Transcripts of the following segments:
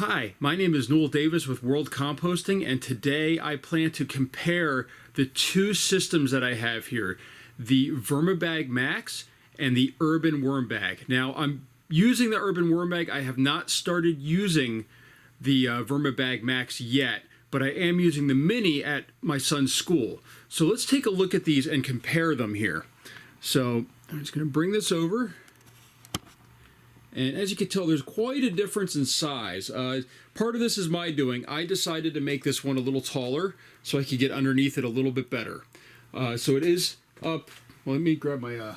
Hi, my name is Newell Davis with World Composting, and today I plan to compare the two systems that I have here, the VermiBag Max and the Urban Worm Bag. Now, I'm using the Urban Worm Bag. I have not started using the VermiBag Max yet, but I am using the Mini at my son's school. So let's take a look at these and compare them here. So I'm just going to bring this over. And as you can tell, there's quite a difference in size. Part of this is my doing. I decided to make this one a little taller so I could get underneath it a little bit better. So it is up, well, let me grab my,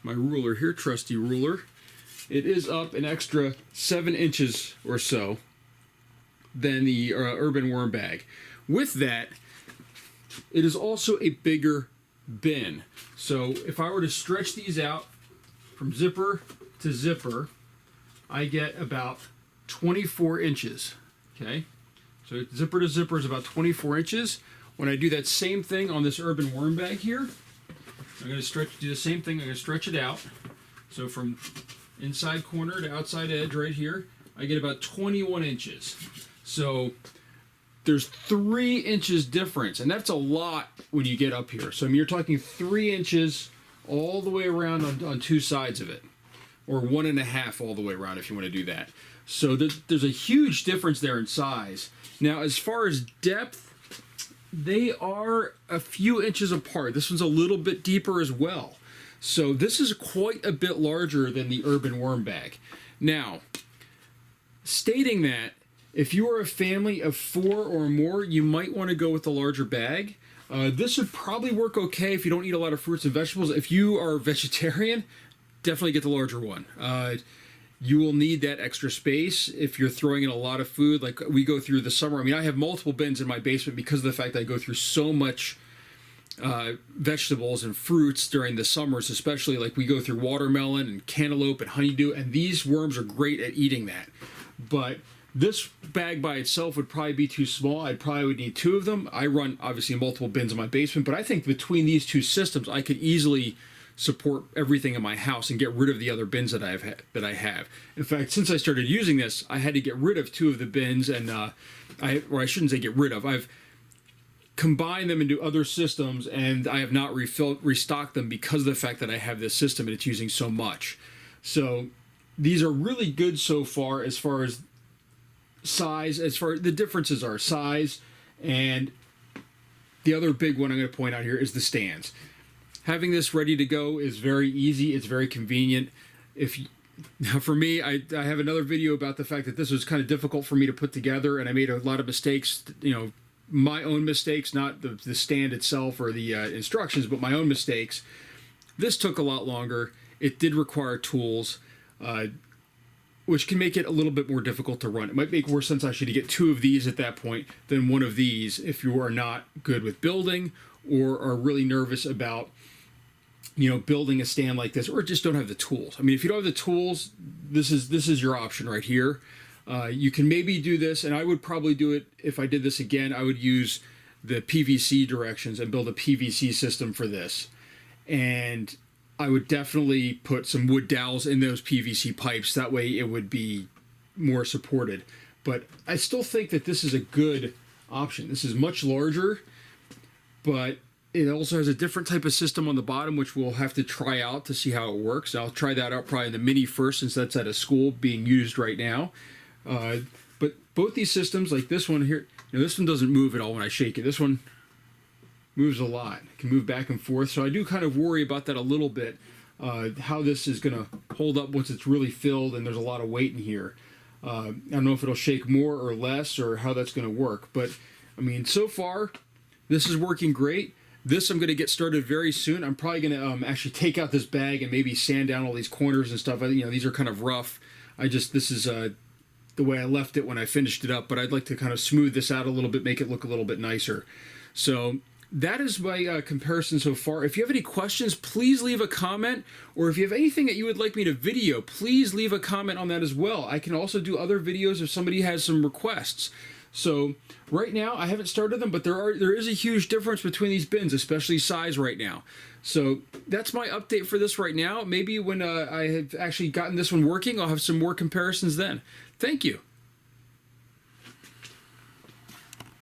my ruler here, trusty ruler. It is up an extra 7 inches or so than the Urban Worm Bag. With that, it is also a bigger bin. So if I were to stretch these out from zipper to zipper, I get about 24 inches, okay? So zipper to zipper is about 24 inches. When I do that same thing on this Urban Worm Bag here, I'm gonna do the same thing, I'm gonna stretch it out. So from inside corner to outside edge right here, I get about 21 inches. So there's 3 inches difference, and that's a lot when you get up here. So I mean, you're talking 3 inches all the way around on two sides of it, or 1.5 all the way around if you want to do that. So there's a huge difference there in size. Now, as far as depth, they are a few inches apart. This one's a little bit deeper as well. So this is quite a bit larger than the Urban Worm Bag. Now, stating that, if you are a family of 4 or more, you might want to go with the larger bag. This would probably work okay if you don't eat a lot of fruits and vegetables. If you are a vegetarian, definitely get the larger one. You will need that extra space if you're throwing in a lot of food like we go through the summer. I mean, I have multiple bins in my basement because of the fact that I go through so much vegetables and fruits during the summers, especially like we go through watermelon and cantaloupe and honeydew, and these worms are great at eating that. But this bag by itself would probably be too small. I probably would need 2 of them. I run obviously multiple bins in my basement, but I think between these two systems, I could easily support everything in my house and get rid of the other bins that I have. In fact, since I started using this, I had to get rid of 2 of the bins, and I shouldn't say get rid of. I've combined them into other systems, and I have not restocked them because of the fact that I have this system and it's using so much. So these are really good so far as size, as far the differences are size, and the other big one I'm going to point out here is the stands. Having this ready to go is very easy. It's very convenient. Now for me, I have another video about the fact that this was kind of difficult for me to put together, and I made a lot of mistakes, you know, my own mistakes, not the stand itself or the instructions, but my own mistakes. This took a lot longer. It did require tools, which can make it a little bit more difficult to run. It might make more sense actually to get 2 of these at that point than 1 of these if you are not good with building or are really nervous about, you know, building a stand like this, or just don't have the tools. I mean, if you don't have the tools, this is your option right here. You can maybe do this, and I would probably do it if I did this again. I would use the PVC directions and build a PVC system for this. And I would definitely put some wood dowels in those PVC pipes. That way it would be more supported. But I still think that this is a good option. This is much larger, but it also has a different type of system on the bottom, which we'll have to try out to see how it works. I'll try that out probably in the Mini first, since that's at a school being used right now. But both these systems, like this one here, you know, this one doesn't move at all when I shake it. This one moves a lot. It can move back and forth. So I do kind of worry about that a little bit, how this is going to hold up once it's really filled and there's a lot of weight in here. I don't know if it'll shake more or less or how that's going to work. But, I mean, so far, this is working great. This I'm going to get started very soon. I'm probably going to actually take out this bag and maybe sand down all these corners and stuff. You know, these are kind of rough. This is the way I left it when I finished it up, but I'd like to kind of smooth this out a little bit, make it look a little bit nicer. So that is my comparison so far. If you have any questions, please leave a comment, or if you have anything that you would like me to video, please leave a comment on that as well. I can also do other videos if somebody has some requests. So right now, I haven't started them, but there is a huge difference between these bins, especially size right now. So that's my update for this right now. Maybe when I have actually gotten this one working, I'll have some more comparisons then. Thank you.